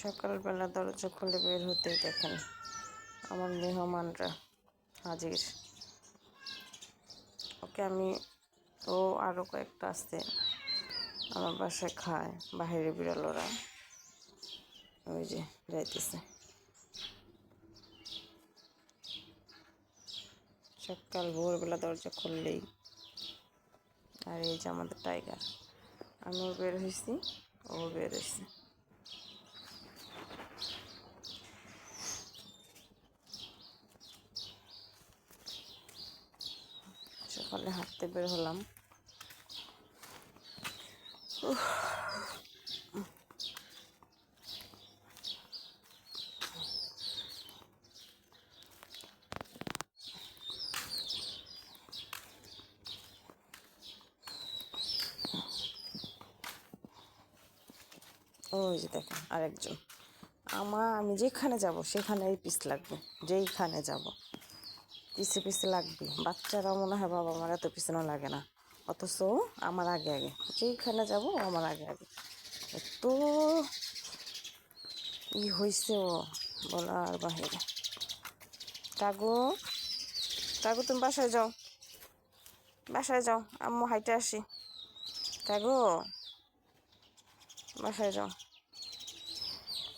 সকালবেলা দরজা খুলে বের হতেই দেখেন আমার মেহমানরা হাজির। ওকে আমি ও আরও কয়েকটা আছে আমার বাসায় খায়, বাহিরে বিড়াল ওরা, ওই যে যাইতেছে। সকাল ভোরবেলা দরজা খুললেই। আর এই যে আমাদের টাইগার, আমিও বের হয়েছি, ও বের হয়েছে। সকালে হাঁটতে বের হলাম। ওই যে দেখেন আরেকজন। আমি যেখানে যাব সেখানেই পিস লাগবে, যেইখানে যাব পিছে পিছে লাগবে। বাচ্চারাও মনে হয় বাবা আমার এত পিছনে লাগে না, অথচ আমার আগে আগে, যেইখানে যাব আমার আগে আগে। এত হয়েছে ও বলার বাহিরে। টাগো টাগো তুমি বাসায় যাও, বাসায় যাও, আম্মু হাইটে আসি। টাগো বাসায় যাও।